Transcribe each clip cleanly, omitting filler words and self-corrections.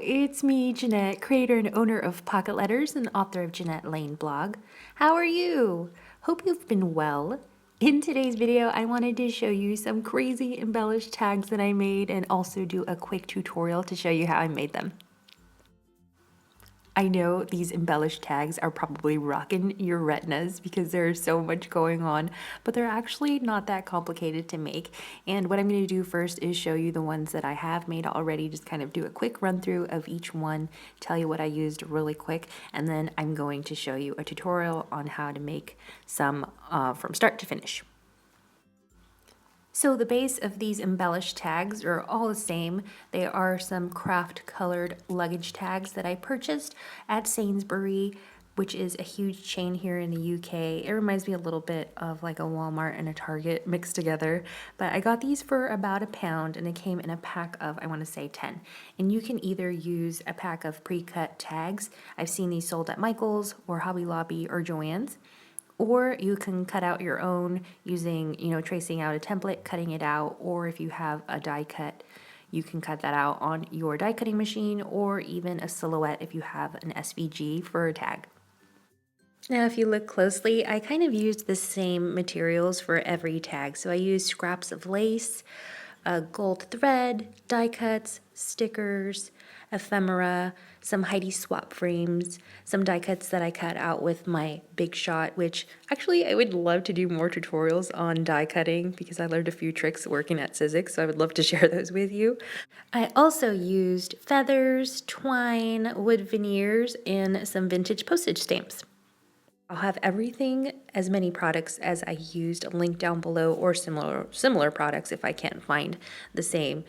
it's me, Janette, creator and owner of Pocket Letters and author of Janette Lane Blog. How are you? Hope you've been well. In today's video, I wanted to show you some crazy embellished tags that I made and also do a quick tutorial to show you how I made them. I know these embellished tags are probably rocking your retinas because there's so much going on, but they're actually not that complicated to make. And what I'm going to do first is show you the ones that I have made already, just kind of do a quick run through of each one, tell you what I used really quick, and then I'm going to show you a tutorial on how to make some from start to finish. So the base of these embellished tags are all the same. They are some craft colored luggage tags that I purchased at Sainsbury, which is a huge chain here in the UK. It reminds me a little bit of like a Walmart and a Target mixed together. But I got these for about £1 and it came in a pack of, I want to say 10. And you can either use a pack of pre-cut tags. I've seen these sold at Michael's or Hobby Lobby or Joann's. Or you can cut out your own using, tracing out a template, cutting it out, or if you have a die cut, you can cut that out on your die cutting machine, or even a silhouette if you have an SVG for a tag. Now, if you look closely, I kind of used the same materials for every tag. So I used scraps of lace, gold thread, die cuts, stickers, ephemera, some Heidi swap frames, some die cuts that I cut out with my Big Shot, which actually I would love to do more tutorials on die cutting because I learned a few tricks working at Sizzix, so I would love to share those with you. I also used feathers, twine, wood veneers, and some vintage postage stamps. I'll have everything, as many products as I used, linked down below, or similar products if I can't find the same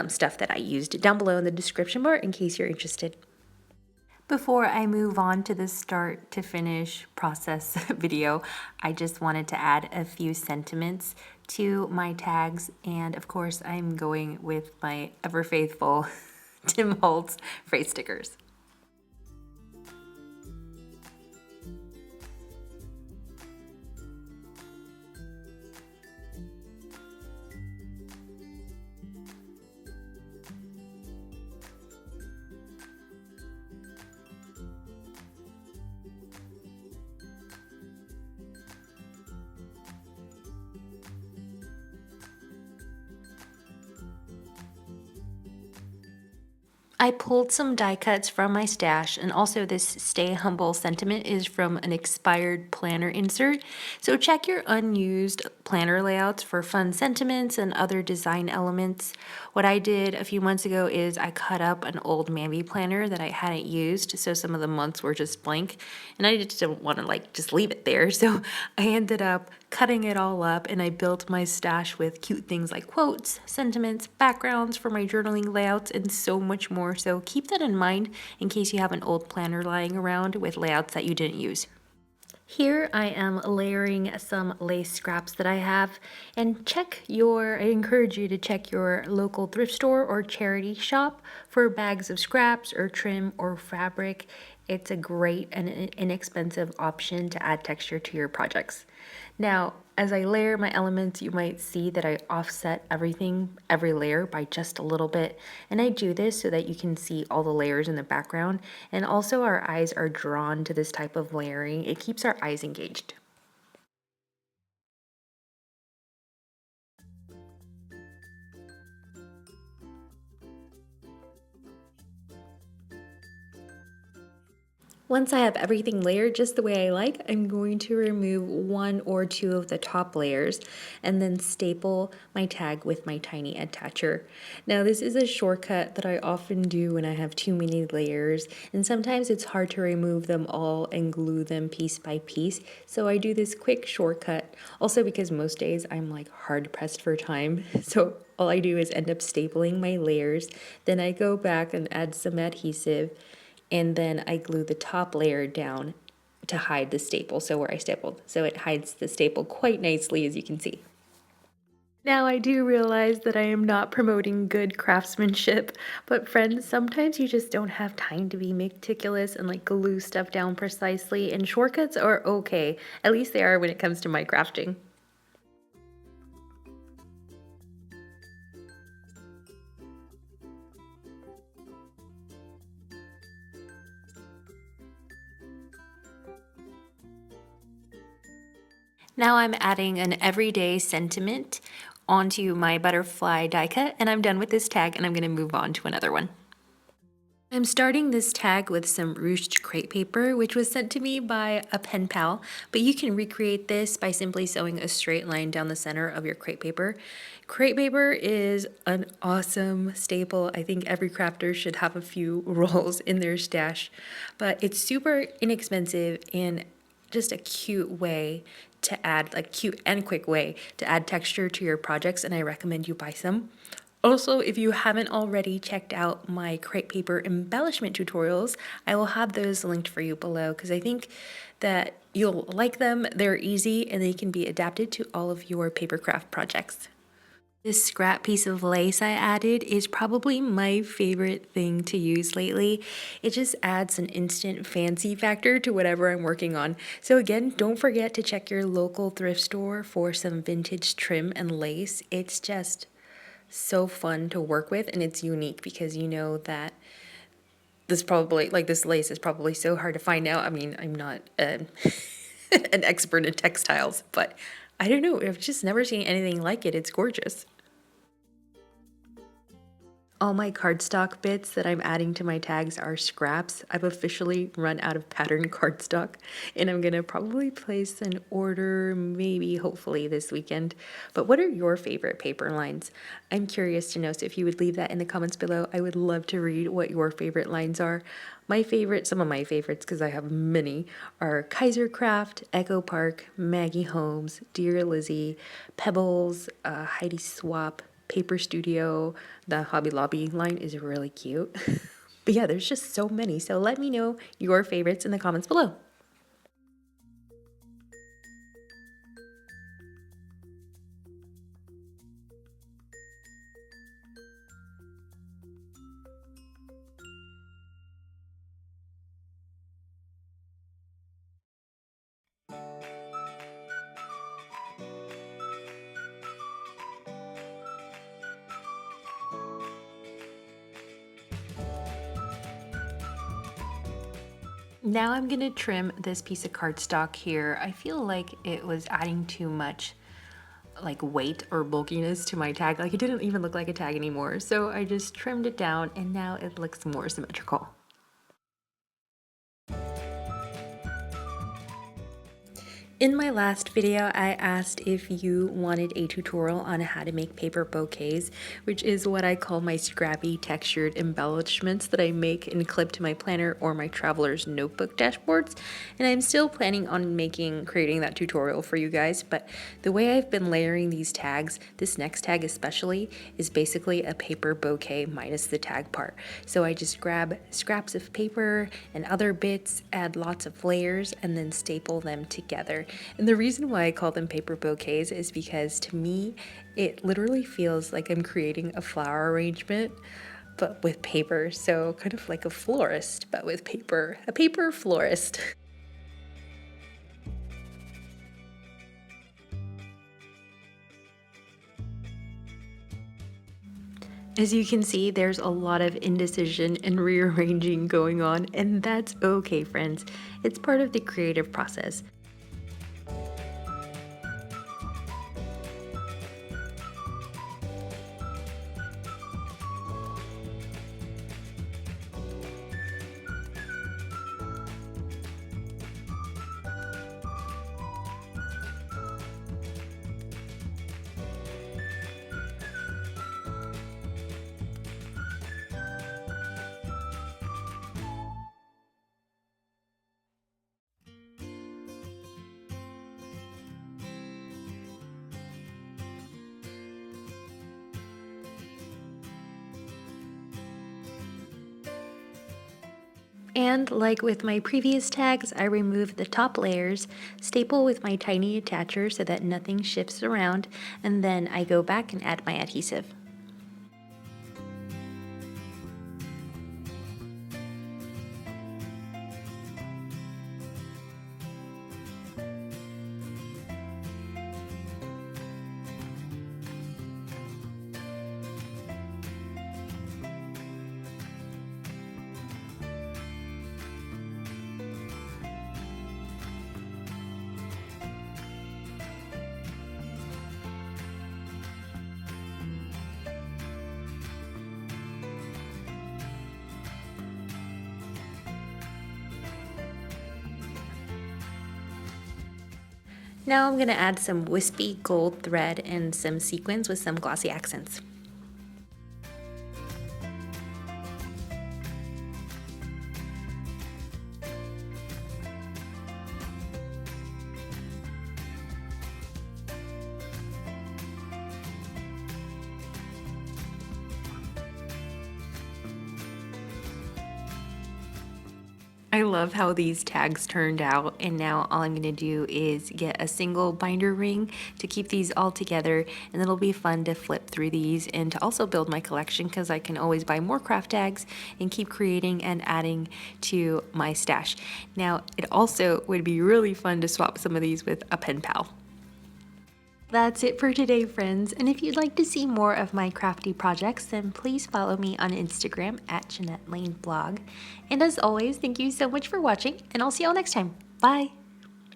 stuff that I used down below in the description bar in case you're interested. Before I move on to the start to finish process video, I just wanted to add a few sentiments to my tags, and of course I'm going with my ever faithful Tim Holtz phrase stickers. I pulled some die cuts from my stash, and also this Stay Humble sentiment is from an expired planner insert. So check your unused planner layouts for fun sentiments and other design elements. What I did a few months ago is I cut up an old Mambi planner that I hadn't used, so some of the months were just blank, and I just didn't want to just leave it there. So I ended up cutting it all up, and I built my stash with cute things like quotes, sentiments, backgrounds for my journaling layouts, and so much more. So keep that in mind in case you have an old planner lying around with layouts that you didn't use. Here I am layering some lace scraps that I have, and I encourage you to check your local thrift store or charity shop for bags of scraps or trim or fabric. It's a great and inexpensive option to add texture to your projects. Now, as I layer my elements, you might see that I offset every layer by just a little bit. And I do this so that you can see all the layers in the background. And also our eyes are drawn to this type of layering. It keeps our eyes engaged. Once I have everything layered just the way I like, I'm going to remove 1 or 2 of the top layers and then staple my tag with my tiny attacher. Now this is a shortcut that I often do when I have too many layers, and sometimes it's hard to remove them all and glue them piece by piece, so I do this quick shortcut. Also because most days I'm hard pressed for time, so all I do is end up stapling my layers, then I go back and add some adhesive, and then I glue the top layer down to hide the staple, so where I stapled. So it hides the staple quite nicely, as you can see. Now I do realize that I am not promoting good craftsmanship, but friends, sometimes you just don't have time to be meticulous and glue stuff down precisely, and shortcuts are okay. At least they are when it comes to my crafting. Now I'm adding an everyday sentiment onto my butterfly die cut, and I'm done with this tag, and I'm gonna move on to another one. I'm starting this tag with some ruched crepe paper, which was sent to me by a pen pal, but you can recreate this by simply sewing a straight line down the center of your crepe paper. Crepe paper is an awesome staple. I think every crafter should have a few rolls in their stash, but it's super inexpensive and just a cute way to add, like cute and quick way to add texture to your projects, and I recommend you buy some. Also, if you haven't already checked out my crepe paper embellishment tutorials, I will have those linked for you below because I think that you'll like them. They're easy and they can be adapted to all of your paper craft projects. This scrap piece of lace I added is probably my favorite thing to use lately. It just adds an instant fancy factor to whatever I'm working on. So again, don't forget to check your local thrift store for some vintage trim and lace. It's just so fun to work with, and it's unique because you know that this lace is probably so hard to find out. I mean, I'm not an expert in textiles, but I don't know, I've just never seen anything like it. It's gorgeous. All my cardstock bits that I'm adding to my tags are scraps. I've officially run out of pattern cardstock, and I'm gonna probably place an order, maybe hopefully this weekend. But what are your favorite paper lines? I'm curious to know, so if you would leave that in the comments below, I would love to read what your favorite lines are. Some of my favorites, because I have many, are Kaiser Craft, Echo Park, Maggie Holmes, Dear Lizzie, Pebbles, Heidi Swap, Paper Studio. The Hobby Lobby line is really cute. But yeah, there's just so many. So let me know your favorites in the comments below. Now I'm gonna trim this piece of cardstock here. I feel like it was adding too much like weight or bulkiness to my tag. Like it didn't even look like a tag anymore. So I just trimmed it down and now it looks more symmetrical. In my last video, I asked if you wanted a tutorial on how to make paper bouquets, which is what I call my scrappy textured embellishments that I make and clip to my planner or my traveler's notebook dashboards. And I'm still planning on creating that tutorial for you guys, but the way I've been layering these tags, this next tag especially, is basically a paper bouquet minus the tag part. So I just grab scraps of paper and other bits, add lots of layers, and then staple them together. And the reason why I call them paper bouquets is because to me, it literally feels like I'm creating a flower arrangement, but with paper. So kind of like a florist, but with paper, a paper florist. As you can see, there's a lot of indecision and rearranging going on, and that's okay, friends. It's part of the creative process. And like with my previous tags, I remove the top layers, staple with my tiny attacher so that nothing shifts around, and then I go back and add my adhesive. Now I'm going to add some wispy gold thread and some sequins with some glossy accents. I love how these tags turned out, and now all I'm going to do is get a single binder ring to keep these all together, and it'll be fun to flip through these and to also build my collection because I can always buy more craft tags and keep creating and adding to my stash. Now it also would be really fun to swap some of these with a pen pal. That's it for today, friends, and if you'd like to see more of my crafty projects, then please follow me on Instagram at Janette Lane Blog. And as always, thank you so much for watching, and I'll see you all next time. Bye!